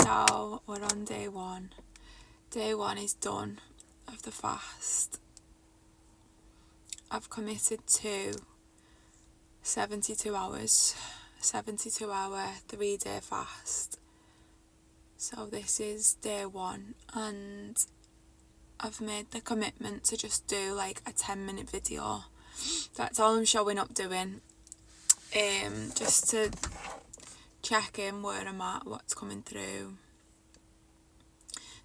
So we're on day one. Day one is done of the fast. I've committed to 72 hours, 72-hour, 3-day fast. So this is day one, and I've made the commitment to just do like a 10-minute video. That's all I'm showing up doing. Just to check in where I'm at, what's coming through.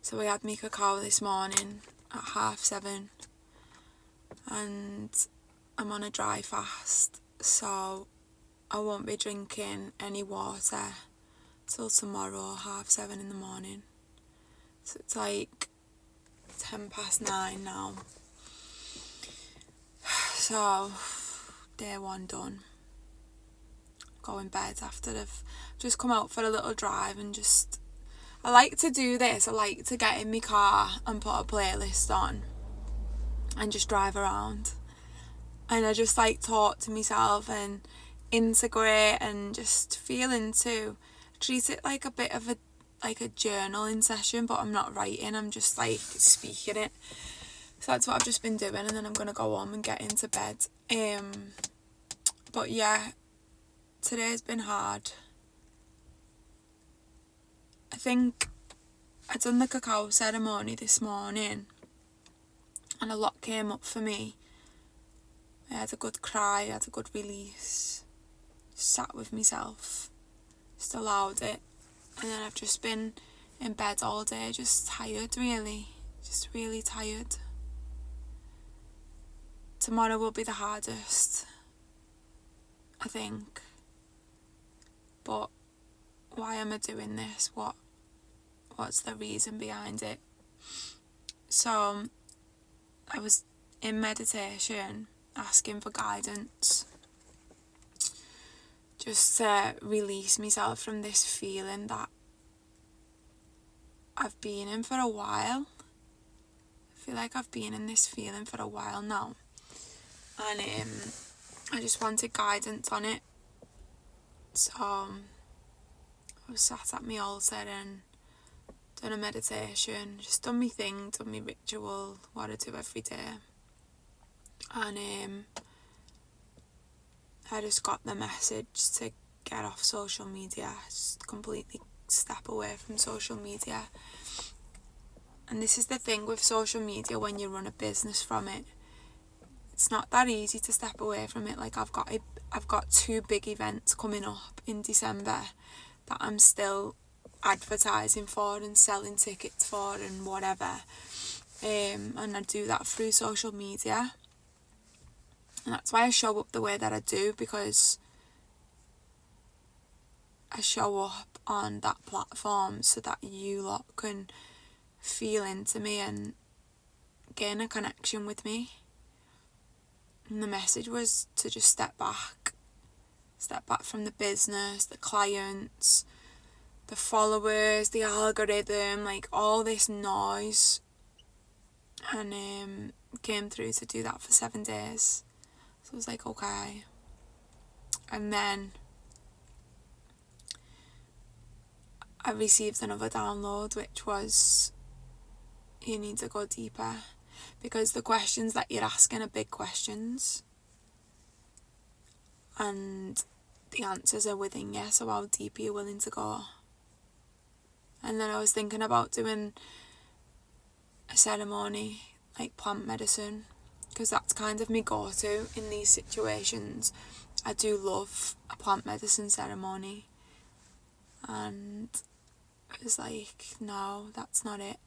So I had my cacao this morning at 7:30, and I'm on a dry fast, so I won't be drinking any water till tomorrow, 7:30 in the morning. So it's like 9:10 now. So day one done. Go in bed after I've just come out for a little drive, and I like to do this. I like to get in my car and put a playlist on and just drive around, and I just like talk to myself and integrate and just feel into, treat it like a bit of a journaling session, but I'm not writing, I'm just like speaking it. So that's what I've just been doing, and then I'm gonna go home and get into bed. But yeah, today's been hard. I think I done the cacao ceremony this morning, and a lot came up for me. I had a good cry, I had a good release, sat with myself, just allowed it, and then I've just been in bed all day, just tired really, just really tired. Tomorrow will be the hardest, I think. But why am I doing this? What's the reason behind it? So I was in meditation asking for guidance, just to release myself from this feeling that I've been in for a while. I feel like I've been in this feeling for a while now, and I just wanted guidance on it. So I was sat at my altar and done a meditation, just done my thing, done my ritual, what I do every day. And I just got the message to get off social media, just completely step away from social media. And this is the thing with social media when you run a business from it. It's not that easy to step away from it. Like I've got 2 big events coming up in December that I'm still advertising for and selling tickets for and whatever. And I do that through social media. And that's why I show up the way that I do, because I show up on that platform so that you lot can feel into me and gain a connection with me. And the message was to just step back from the business, the clients, the followers, the algorithm, like all this noise. And came through to do that for 7 days. So I was like, okay. And then I received another download, which was, you need to go deeper, because the questions that you're asking are big questions, and the answers are within you, so how deep are you willing to go? And then I was thinking about doing a ceremony, like plant medicine, because that's kind of my go-to in these situations. I do love a plant medicine ceremony. And it was like, no, that's not it.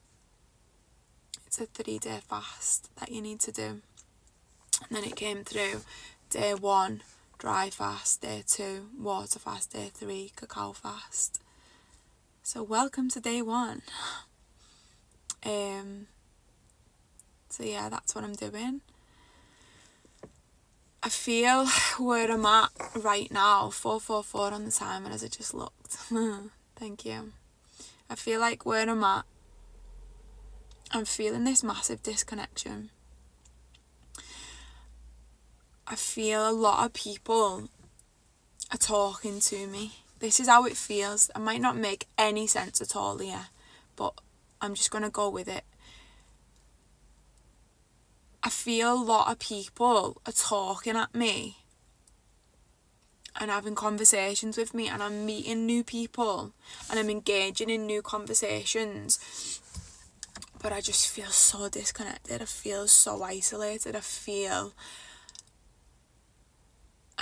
It's a 3-day fast that you need to do. And then it came through: day 1, dry fast; day 2, water fast; day 3, cacao fast. So welcome to day 1. So yeah, that's what I'm doing. I feel where I'm at right now, 4:44 on the timer as I just looked. Thank you. I feel like where I'm at, I'm feeling this massive disconnection. I feel a lot of people are talking to me This is how it feels. It might not make any sense at all here, but I'm just going to go with it. I feel a lot of people are talking at me and having conversations with me, and I'm meeting new people and I'm engaging in new conversations, but I just feel so disconnected. I feel so isolated. I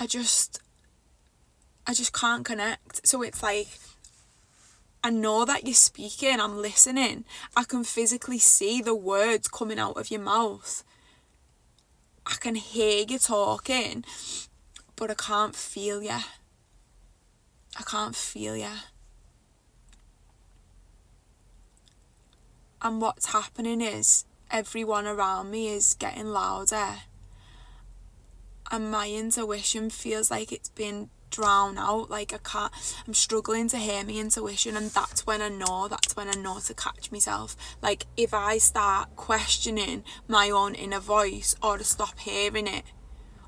just can't connect. So it's like, I know that you're speaking, I'm listening, I can physically see the words coming out of your mouth, I can hear you talking, but I can't feel you. And what's happening is everyone around me is getting louder, and my intuition feels like it's been drowned out. Like I'm struggling to hear my intuition, and that's when I know to catch myself. Like if I start questioning my own inner voice, or to stop hearing it,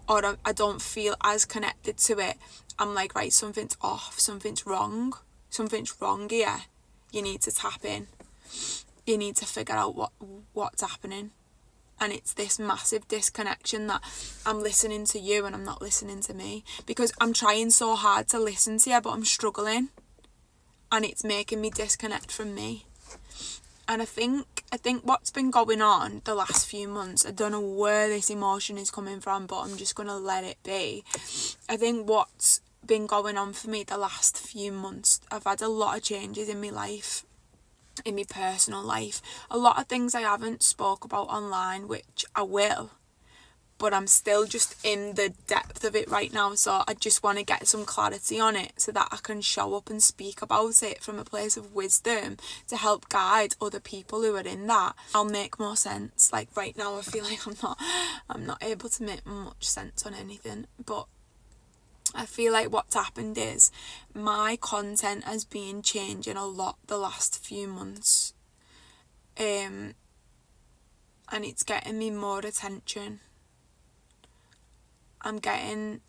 or I don't feel as connected to it, I'm like, right, something's off, something's wrong here. You need to tap in. You need to figure out what's happening. And it's this massive disconnection that I'm listening to you and I'm not listening to me, because I'm trying so hard to listen to you, but I'm struggling, and it's making me disconnect from me. And I think what's been going on the last few months, I don't know where this emotion is coming from, but I'm just going to let it be. I think what's been going on for me the last few months, I've had a lot of changes in my life, in my personal life. A lot of things I haven't spoke about online, which I will, but I'm still just in the depth of it right now, so I just want to get some clarity on it so that I can show up and speak about it from a place of wisdom to help guide other people who are in that. I'll make more sense. Like right now I feel like I'm not able to make much sense on anything, but I feel like what's happened is my content has been changing a lot the last few months, and it's getting me more attention. I'm getting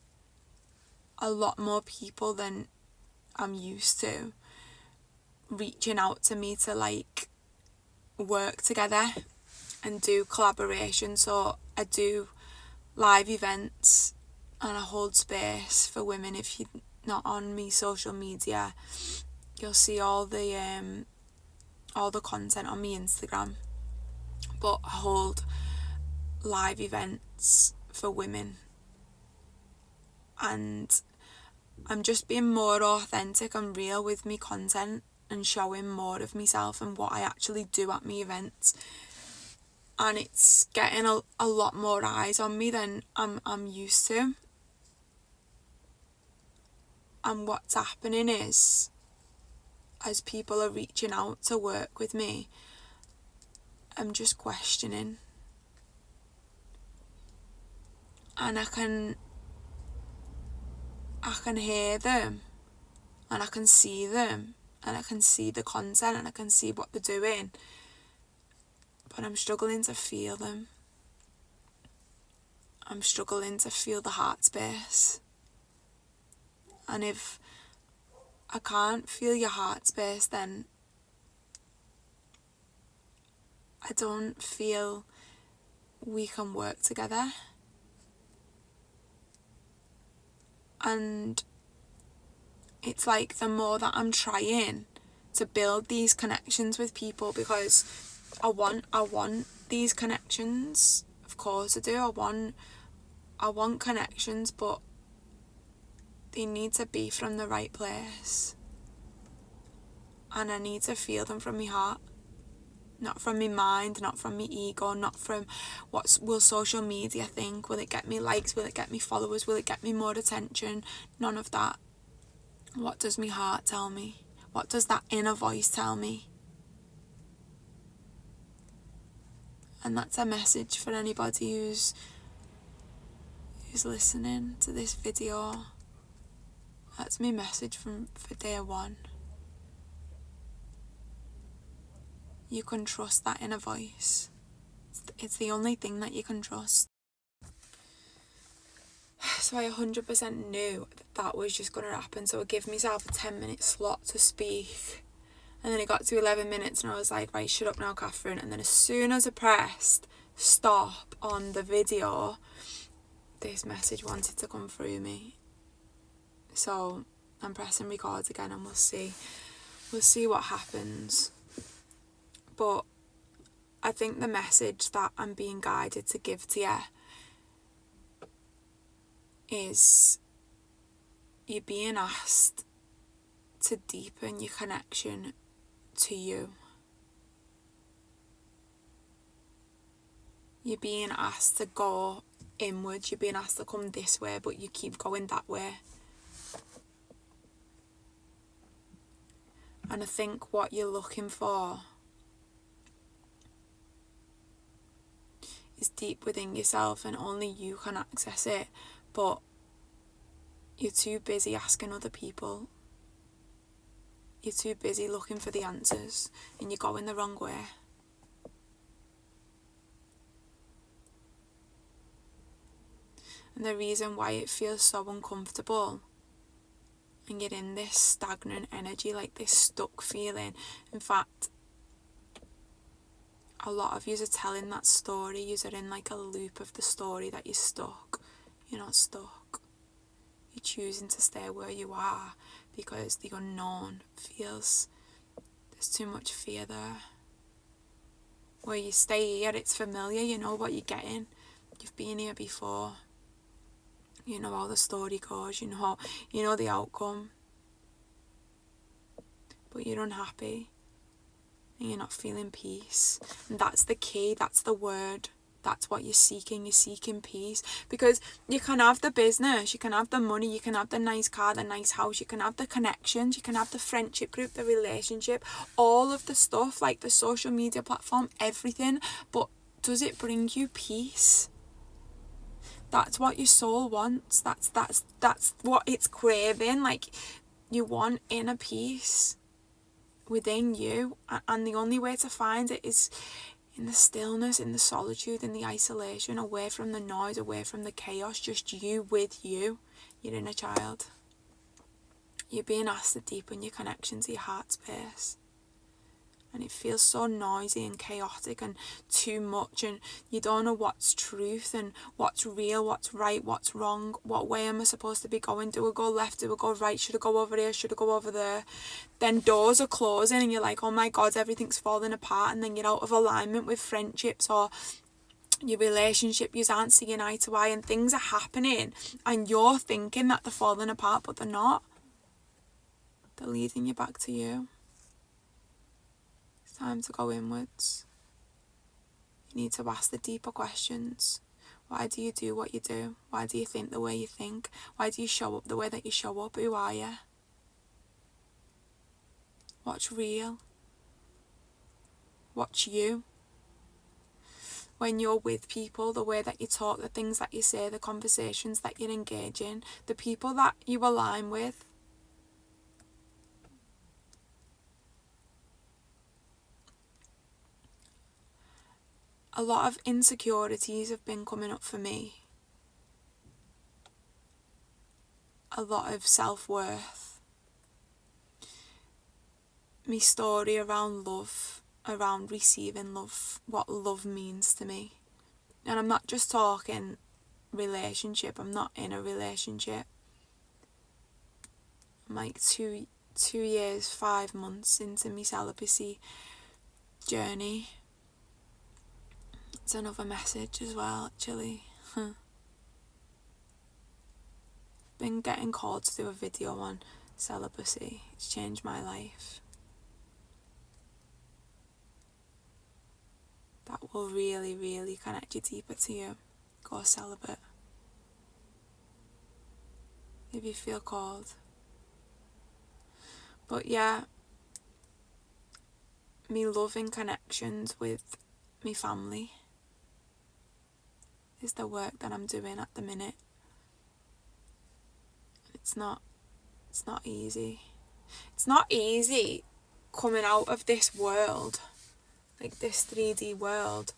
a lot more people than I'm used to reaching out to me to like work together and do collaboration. So I do live events and I hold space for women. If you're not on me social media, you'll see all the content on my Instagram, but I hold live events for women, and I'm just being more authentic and real with me content and showing more of myself and what I actually do at my events, and it's getting a lot more eyes on me than I'm used to. And what's happening is, as people are reaching out to work with me, I'm just questioning, and I can hear them, and I can see them, and I can see the content, and I can see what they're doing, but I'm struggling to feel them. I'm struggling to feel the heart space. And if I can't feel your heart space, then I don't feel we can work together. And it's like the more that I'm trying to build these connections with people, because I want these connections, of course I do. I want connections, but they need to be from the right place, and I need to feel them from my heart, not from my mind, not from my ego, not from what will social media think. Will it get me likes? Will it get me followers? Will it get me more attention? None of that. What does my heart tell me? What does that inner voice tell me? And that's a message for anybody who's listening to this video. That's my message for day one. You can trust that inner voice. It's the only thing that you can trust. So I 100% knew that was just going to happen. So I gave myself a 10-minute slot to speak. And then it got to 11 minutes and I was like, right, shut up now, Catherine. And then as soon as I pressed stop on the video, this message wanted to come through me. So I'm pressing record again and we'll see what happens. But I think the message that I'm being guided to give to you is you're being asked to deepen your connection to you. You're being asked to go inwards. You're being asked to come this way, but you keep going that way. And I think what you're looking for is deep within yourself and only you can access it. But you're too busy asking other people. You're too busy looking for the answers and you're going the wrong way. And the reason why it feels so uncomfortable and you're in this stagnant energy, like this stuck feeling. In fact, a lot of you are telling that story. You are in like a loop of the story that you're stuck. You're not stuck. You're choosing to stay where you are because the unknown feels, there's too much fear there. Where you stay here, it's familiar. You know what you're getting. You've been here before. You know how the story goes, you know the outcome. But you're unhappy and you're not feeling peace. And that's the key, that's the word. That's what you're seeking peace. Because you can have the business, you can have the money, you can have the nice car, the nice house, you can have the connections, you can have the friendship group, the relationship, all of the stuff, like the social media platform, everything. But does it bring you peace? That's what your soul wants. That's what it's craving. Like, you want inner peace within you, and the only way to find it is in the stillness, in the solitude, in the isolation, away from the noise, away from the chaos, just you with you, your inner child. You're being asked to deepen your connection to your heart space. And it feels so noisy and chaotic and too much, and you don't know what's truth and what's real, what's right, what's wrong, what way am I supposed to be going? Do I go left? Do I go right? Should I go over here? Should I go over there? Then doors are closing and you're like, oh my God, everything's falling apart, and then you're out of alignment with friendships or your relationship, you aren't seeing eye to eye, and things are happening and you're thinking that they're falling apart, but they're not. They're leading you back to you. Time to go inwards. You need to ask the deeper questions. Why do you do what you do? Why do you think the way you think? Why do you show up the way that you show up? Who are you? What's real? What's you? When you're with people, the way that you talk, the things that you say, the conversations that you engage in, the people that you align with, a lot of insecurities have been coming up for me. A lot of self-worth. My story around love, around receiving love, what love means to me. And I'm not just talking relationship, I'm not in a relationship. I'm like 2 years, 5 months into my celibacy journey. It's another message as well, actually. Been getting called to do a video on celibacy. It's changed my life. That will really, really connect you deeper to you. Go celibate. If you feel called. But yeah, me loving connections with me family is the work that I'm doing at the minute. It's not easy. It's not easy coming out of this world, like this 3D world,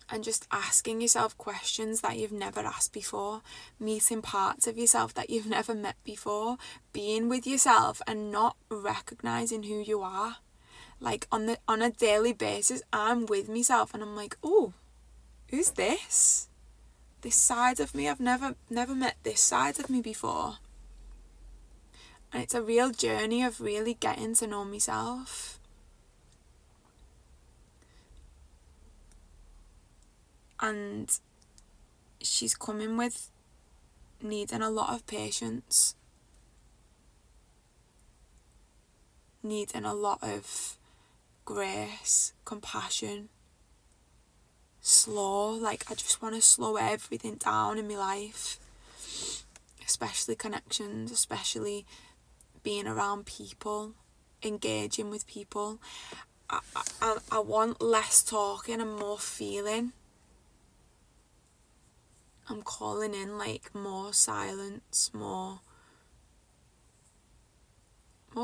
and just asking yourself questions that you've never asked before, meeting parts of yourself that you've never met before, being with yourself and not recognising who you are. Like on a daily basis, I'm with myself and I'm like, oh, who's this? This side of me, I've never met this side of me before. And it's a real journey of really getting to know myself. And she's coming with needing a lot of patience, needing a lot of grace, compassion, slow. Like, I just want to slow everything down in my life, especially connections, especially being around people, engaging with people. I want less talking and more feeling. I'm calling in like more silence, more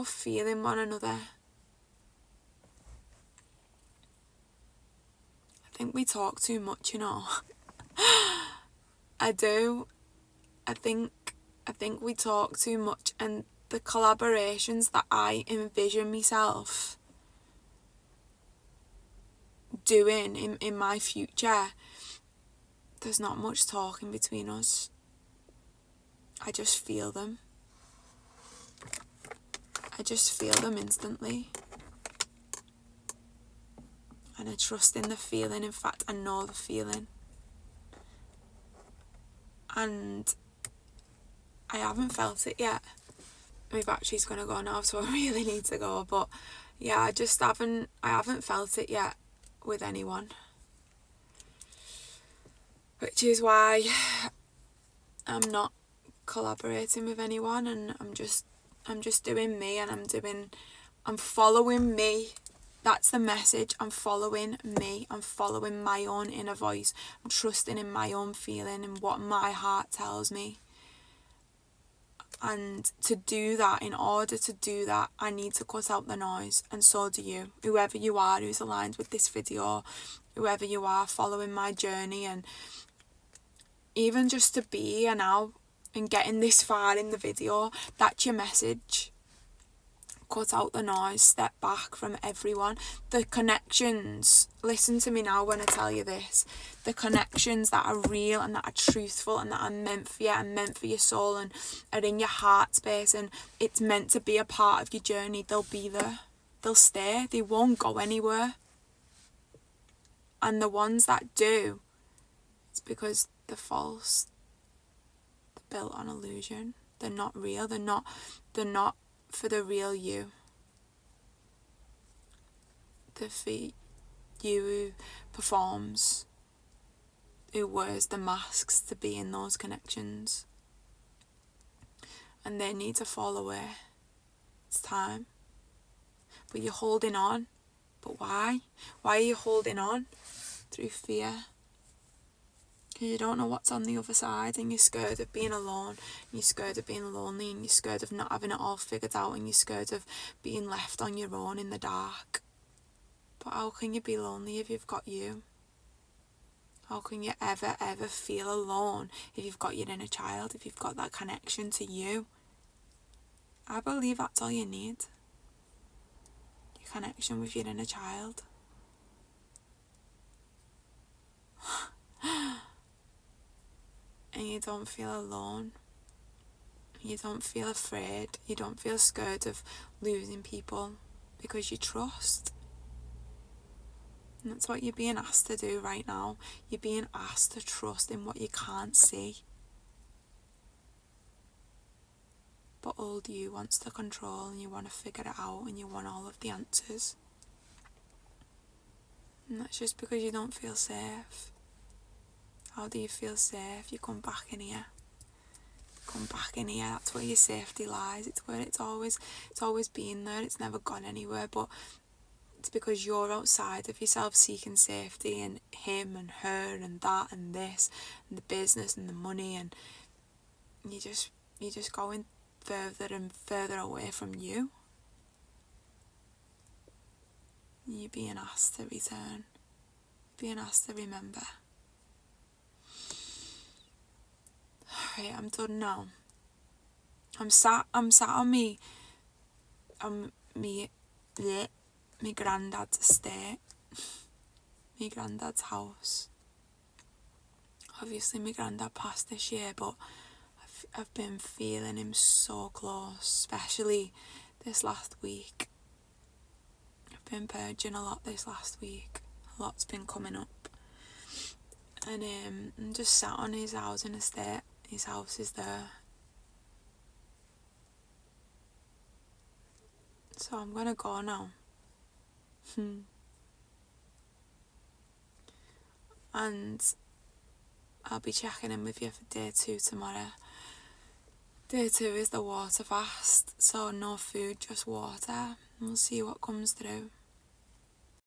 feeling one another. I think we talk too much, you know. I do. I think we talk too much, and the collaborations that I envision myself doing in my future, there's not much talking between us. I just feel them. I just feel them instantly. And I trust in the feeling. In fact, I know the feeling. And I haven't felt it yet. My battery's going to go now, so I really need to go. But yeah, I haven't felt it yet with anyone. Which is why I'm not collaborating with anyone, and I'm just doing me, and I'm following me. That's the message. I'm following me. I'm following my own inner voice. I'm trusting in my own feeling and what my heart tells me. And to do that, in order to do that, I need to cut out the noise, and so do you. Whoever you are who's aligned with this video, whoever you are following my journey, and even just to be here now and getting this far in the video, that's your message. Cut out the noise, step back from everyone. The connections, listen to me now when I tell you this, the connections that are real and that are truthful and that are meant for you and meant for your soul and are in your heart space, and it's meant to be a part of your journey, they'll be there. They'll stay. They won't go anywhere. And the ones that do, it's because they're false. They're built on illusion. They're not real. They're not for the real you. They're for you who performs, who wears the masks to be in those connections. And they need to fall away. It's time. But you're holding on. But why? Why are you holding on? Through fear. Because you don't know what's on the other side, and you're scared of being alone, and you're scared of being lonely, and you're scared of not having it all figured out, and you're scared of being left on your own in the dark. But how can you be lonely if you've got you? How can you ever feel alone if you've got your inner child, if you've got that connection to you? I believe that's all you need. Your connection with your inner child. And you don't feel alone. You don't feel afraid. You don't feel scared of losing people because you trust. And that's what you're being asked to do right now. You're being asked to trust in what you can't see. But old you wants to control, and you want to figure it out, and you want all of the answers. And that's just because you don't feel safe. How do you feel safe? You come back in here. Come back in here. That's where your safety lies. It's where it's always been there. It's never gone anywhere. But it's because you're outside of yourself seeking safety in him and her and that and this and the business and the money, and you're just going further and further away from you. You're being asked to return. being asked to remember. Alright, I'm done now. I'm sat on me granddad's estate, my granddad's house. Obviously my granddad passed this year, but I've been feeling him so close, especially this last week. I've been purging a lot this last week. A lot's been coming up. And I'm just sat on his housing estate. His house is there. So I'm gonna go now. And I'll be checking in with you for day 2 tomorrow. Day 2 is the water fast, so no food, just water. We'll see what comes through.